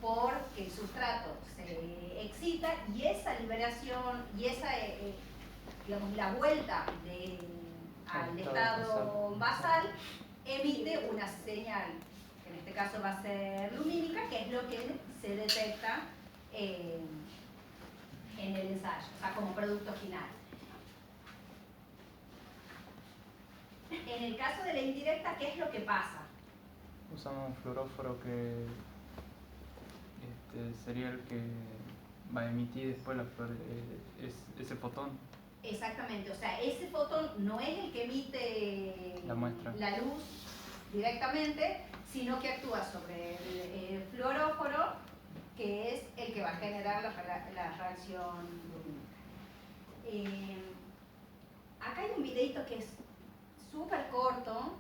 porque el sustrato se excita, y esa liberación y esa, digamos, la vuelta al estado basal emite una señal, que en este caso va a ser lumínica, que es lo que se detecta en el ensayo, o sea, como producto final. En el caso de la indirecta, ¿qué es lo que pasa?
Usamos un fluoróforo que sería el que va a emitir después ese fotón.
Exactamente, o sea, ese fotón no es el que emite
La muestra.
la luz directamente, sino que actúa sobre el fluoróforo, que es el que va a generar la reacción lumínica. Acá hay un videito que es súper corto,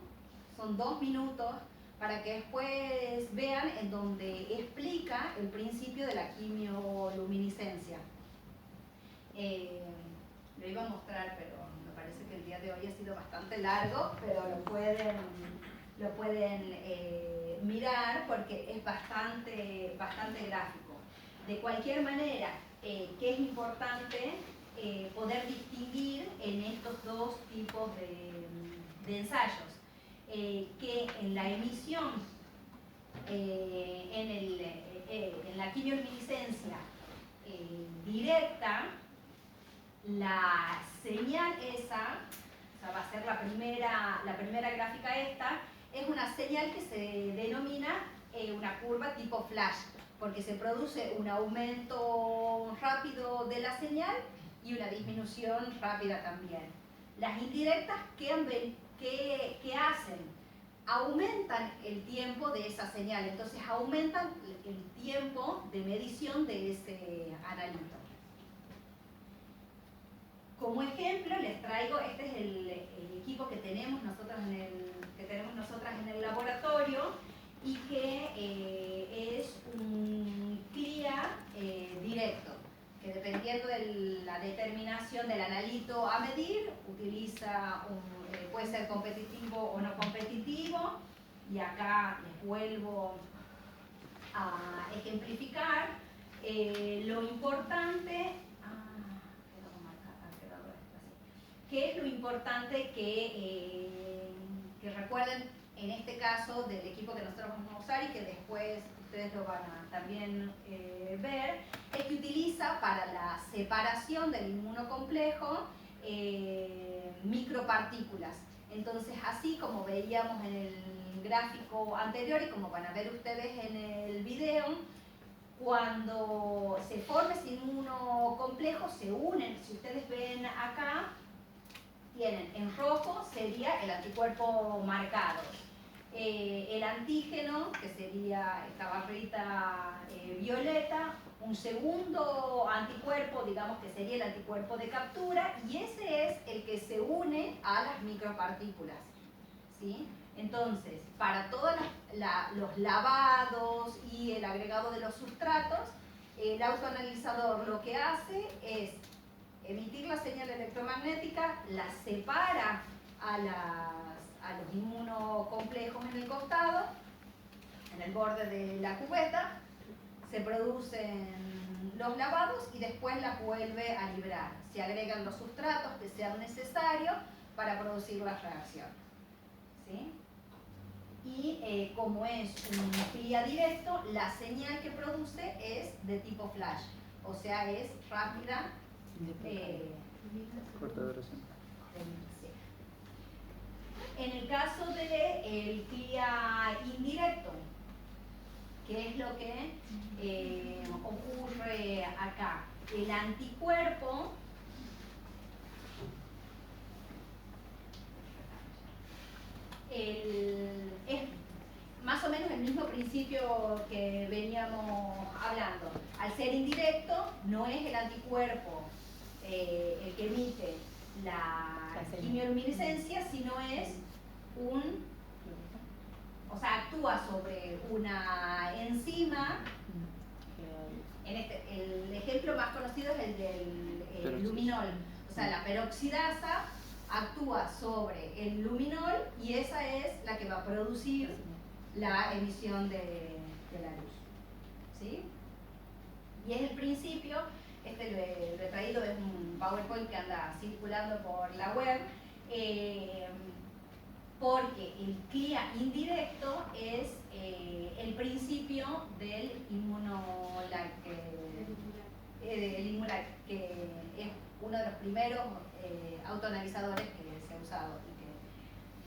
son 2 minutos, para que después vean, en donde explica el principio de la quimioluminiscencia. Lo iba a mostrar, pero me parece que el día de hoy ha sido bastante largo, pero lo pueden mirar porque es bastante gráfico. De cualquier manera, que es importante poder distinguir en estos dos tipos de ensayos, que en la emisión, en la quimioluminiscencia directa, la señal esa, o sea, va a ser la primera gráfica esta, es una señal que se denomina una curva tipo flash, porque se produce un aumento rápido de la señal y una disminución rápida también. Las indirectas, ¿qué hacen? Aumentan el tiempo de esa señal, entonces aumentan el tiempo de medición de ese analito. Como ejemplo les traigo, este es el equipo que tenemos nosotras en el laboratorio, y que es un CLIA directo, que dependiendo de la determinación del analito a medir, puede ser competitivo o no competitivo, y acá les vuelvo a ejemplificar. Lo importante, ¿qué es lo importante que recuerden en este caso del equipo que nosotros vamos a usar y que después ustedes lo van a también ver? Es que utiliza para la separación del inmunocomplejo micropartículas. Entonces, así como veíamos en el gráfico anterior y como van a ver ustedes en el video, cuando se forma ese inmunocomplejo se unen, si ustedes ven acá, tienen en rojo sería el anticuerpo marcado. El antígeno, que sería esta barrita violeta, un segundo anticuerpo, digamos que sería el anticuerpo de captura, y ese es el que se une a las micropartículas, ¿sí? Entonces, para todos los lavados y el agregado de los sustratos, el autoanalizador lo que hace es emitir la señal electromagnética, la separa a los inmunocomplejos en el costado, en el borde de la cubeta, se producen los lavados y después las vuelve a liberar. Se agregan los sustratos que sean necesarios para producir la reacción, ¿sí? Y como es un CLIA directo, la señal que produce es de tipo flash, o sea, es rápida.
Corta duración.
Sí. En el caso del CLIA indirecto, ¿qué es lo que ocurre acá? El anticuerpo es más o menos el mismo principio que veníamos hablando. Al ser indirecto, no es el anticuerpo el que emite la quimioluminescencia, sino es o sea, actúa sobre una enzima. El ejemplo más conocido es el del luminol. O sea, la peroxidasa actúa sobre el luminol y esa es la que va a producir la emisión de la luz, ¿sí? Y es el principio, lo he traído, es un PowerPoint que anda circulando por la web, porque el CLIA indirecto es el principio del Immunolite, que es uno de los primeros autoanalizadores que se ha usado y que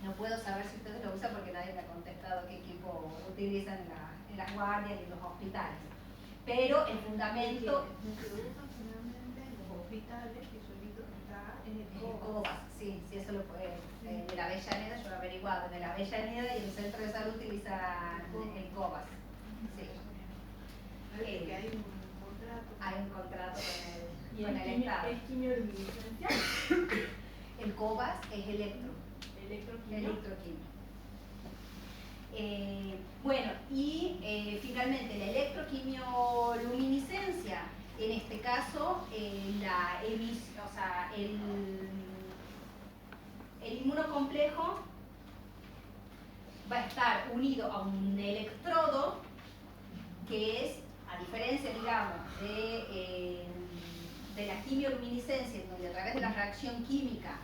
no puedo saber si ustedes lo usan porque nadie me ha contestado qué equipo utilizan en las guardias y en los hospitales. Pero el fundamento...
Se lo usan finalmente en los hospitales y solito está en el
COVAS, sí, eso lo puede. De la Avellaneda, yo lo he averiguado, de la Avellaneda y el centro de salud utilizan el COVAS. Sí.
Parece que hay un contrato.
Hay un contrato
¿Y
con el Estado.
es quimioluminiscencia?
El COVAS es
Electroquimio.
electroquímica. Bueno, y finalmente la electroquimioluminiscencia, en este caso la emisión, o sea, el inmunocomplejo va a estar unido a un electrodo que es, a diferencia, digamos, de la quimioluminiscencia, en donde a través de la reacción química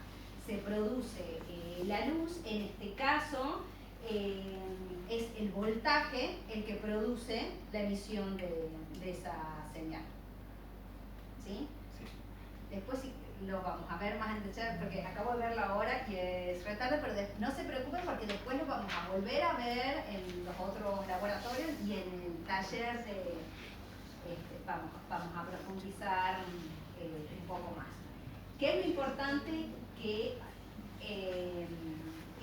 se produce la luz. En este caso es el voltaje el que produce la emisión de esa señal, ¿sí? Después sí lo vamos a ver más en detalle porque acabo de ver la hora que es retarde, pero no se preocupen porque después lo vamos a volver a ver en los otros laboratorios y en el taller vamos a profundizar un poco más. ¿Qué es lo importante que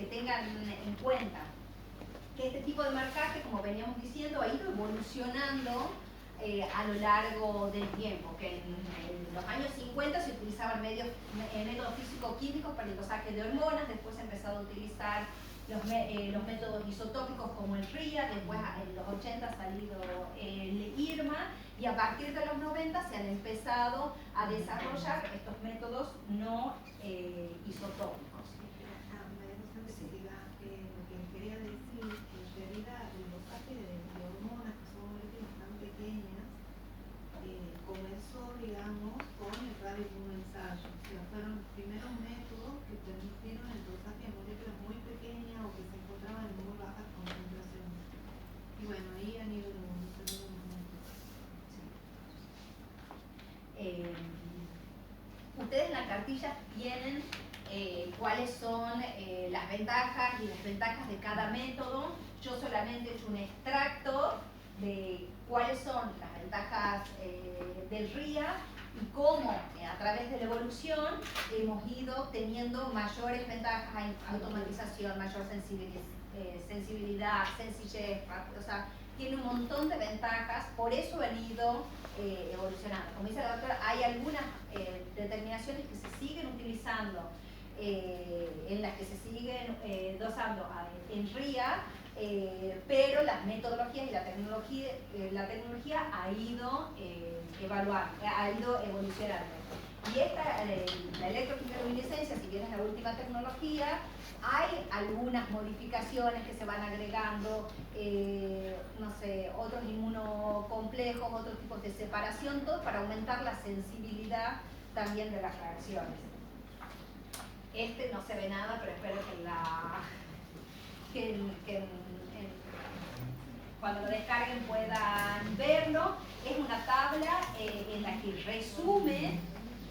tengan en cuenta? Que este tipo de marcaje, como veníamos diciendo, ha ido evolucionando a lo largo del tiempo, que en los años 50 se utilizaban métodos físico-químicos para el dosaje de hormonas, después se ha empezado a utilizar los métodos isotópicos como el RIA, después en los 80 ha salido el IRMA y a partir de los 90 se han empezado a desarrollar estos métodos no isotópicos.
Lo que quería decir que en realidad el dosaje de hormonas, que son moléculas tan pequeñas, comenzó, digamos, con el radioinmunoensayo. O sea, fueron los primeros métodos que permitieron el dosaje de moléculas muy pequeñas o que se encontraban en muy bajas concentraciones. Y bueno, ahí han ido evolucionando los métodos.
Ustedes en la cartilla tienen cuáles son las ventajas y desventajas de cada método. Yo solamente he hecho un extracto de cuáles son las ventajas del RIA y cómo a través de la evolución hemos ido teniendo mayores ventajas en automatización, mayor sensibilidad, sencillez, o sea, tiene un montón de ventajas, por eso han ido evolucionando. Como dice la doctora, hay algunas determinaciones que se siguen utilizando, en las que se siguen dosando en RIA, pero las metodologías y la tecnología ha ido ha ido evolucionando. Y la electroquimiluminescencia, si bien es la última tecnología, hay algunas modificaciones que se van agregando, no sé, otros inmunocomplejos, otros tipos de separación, todo para aumentar la sensibilidad también de las reacciones. No se ve nada, pero espero que cuando lo descarguen puedan verlo. Es una tabla en la que resume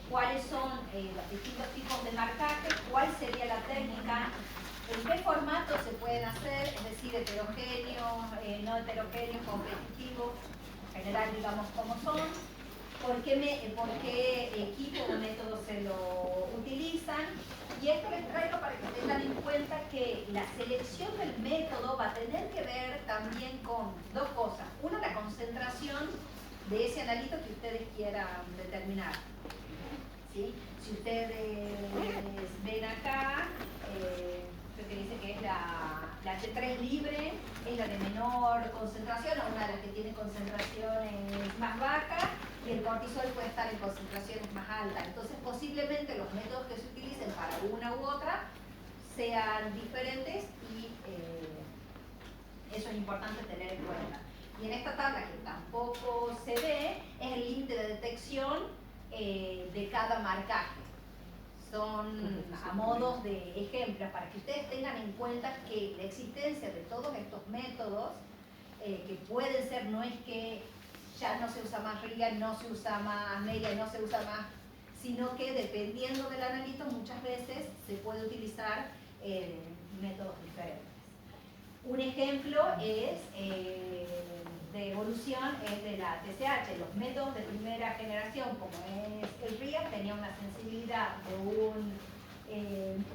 cuáles son los distintos tipos de marcaje, cuál sería la técnica, en qué formato se pueden hacer, es decir, heterogéneos, no heterogéneos, competitivos, en general digamos cómo son, por qué equipo o método se lo utilizan. Y esto les traigo para que tengan en cuenta que la selección del método va a tener que ver también con dos cosas. Una, la concentración de ese analito que ustedes quieran determinar. ¿Sí? Si ustedes ven acá, lo que dice que es la T3 libre, es la de menor concentración, o una de las que tiene concentraciones más bajas, y el cortisol puede estar en concentraciones más altas. Entonces, posiblemente los métodos que se utilicen para una u otra sean diferentes y eso es importante tener en cuenta. Y en esta tabla, que tampoco se ve, es el límite de detección de cada marcaje. Son a modos de ejemplos para que ustedes tengan en cuenta que la existencia de todos estos métodos, que pueden ser, no es que ya no se usa más RIA, no se usa más media, no se usa más, sino que dependiendo del analito muchas veces se puede utilizar métodos diferentes. Un ejemplo es de evolución es de la TSH. Los métodos de primera generación, como es el RIA, tenía una sensibilidad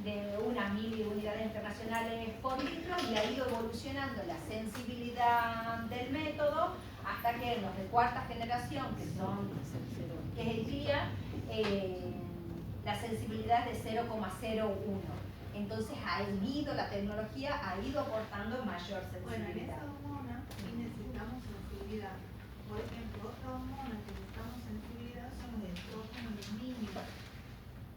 de una miliunidades internacionales por litro, y ha ido evolucionando la sensibilidad del método hasta que en los de cuarta generación, que es el RIA, la sensibilidad es de 0,01. Entonces la tecnología ha ido aportando mayor sensibilidad.
Bueno, en esa hormona sí necesitamos sensibilidad. Por ejemplo, otra hormona que necesitamos sensibilidad son los estrógenos en los niños.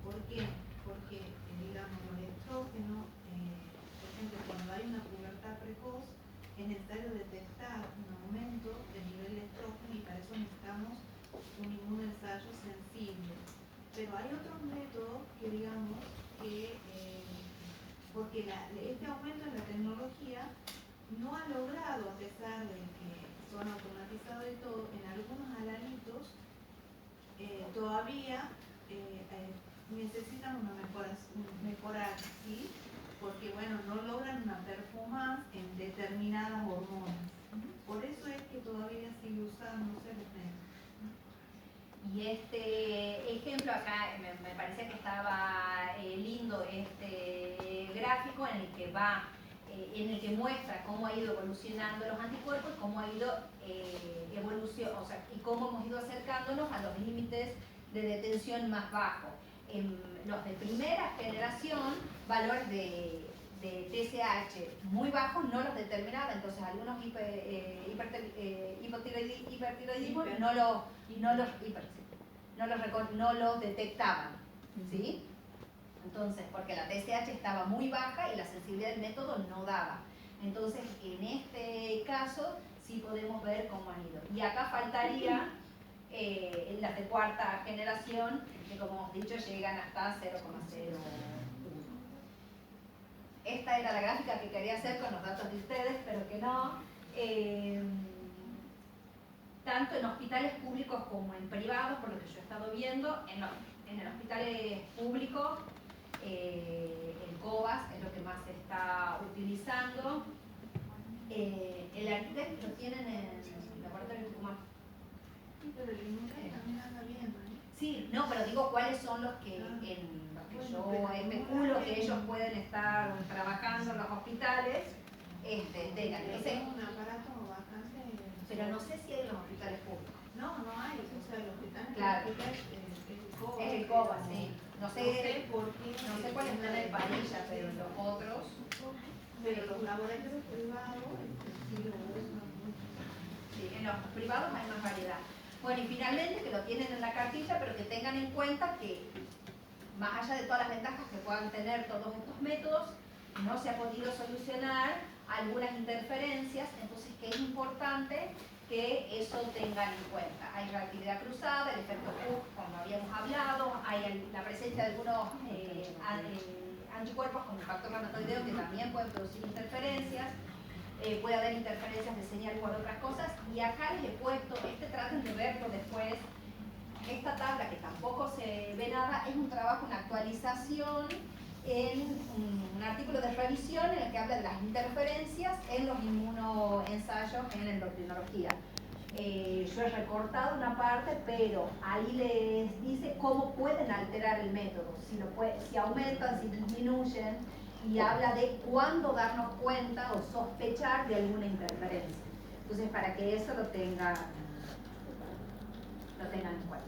¿Por qué? Porque, digamos, los estrógenos, por ejemplo, cuando hay una pubertad precoz, es necesario detectar un aumento del nivel de estrógeno, y para eso necesitamos un inmunoensayo sensible. Pero hay otros métodos que, digamos, porque este aumento en la tecnología no ha logrado, a pesar de que son automatizados y todo, en algunos alanitos todavía necesitan una mejorar, ¿sí? Porque, bueno, no logran una performance en determinadas hormonas. Por eso es que todavía sigue usándose los métodos.
Y este ejemplo acá me parece que estaba lindo, este gráfico en el que muestra cómo ha ido evolucionando los anticuerpos, cómo ha ido y cómo hemos ido acercándonos a los límites de detención más bajos. En los de primera generación, valores de TSH muy bajos no los determinaba, entonces algunos hipertiroidismos no los detectaban, ¿sí? Entonces, porque la TSH estaba muy baja y la sensibilidad del método no daba. Entonces, en este caso, sí podemos ver cómo han ido. Y acá faltaría las de cuarta generación, que como hemos dicho, llegan hasta 0,01. Esta era la gráfica que quería hacer con los datos de ustedes, pero que no. Tanto en hospitales públicos como en privados, por lo que yo he estado viendo, en los hospitales públicos, el COVAS es lo que más se está utilizando. El Arquitect lo tienen en el laboratorio de Tucumán.
Sí, pero el inmunidad también anda bien, ¿no?
Sí, no, pero digo cuáles son los que, en los que yo especulo que ellos pueden estar trabajando en los hospitales, tengan. Entonces,
Es un aparato bastante.
pero no sé si hay en los hospitales públicos.
No, no hay. O sea, el hospital
Claro.
es
Es el COBA, sí. No sé
por qué.
no sé cuál está en el Padilla, pero en los otros.
Pero los laboratorios privados sí lo usan mucho.
Sí, en los privados hay más variedad. Bueno, y finalmente que lo tienen en la cartilla, pero que tengan en cuenta que, más allá de todas las ventajas que puedan tener todos estos métodos, no se ha podido solucionar algunas interferencias, entonces que es importante que eso tengan en cuenta. Hay reactividad cruzada, el efecto Cook, como habíamos hablado, hay la presencia de algunos anticuerpos con el factor reumatoideo que también pueden producir interferencias. Puede haber interferencias de señal o de otras cosas, y acá les he puesto, traten de verlo después, esta tabla que tampoco se ve nada, es un trabajo, una actualización en un artículo de revisión en el que habla de las interferencias en los inmunoensayos en endocrinología. Yo he recortado una parte, pero ahí les dice cómo pueden alterar el método, si aumentan, si disminuyen, y habla de cuándo darnos cuenta o sospechar de alguna interferencia. Entonces, para que eso lo tengan en cuenta.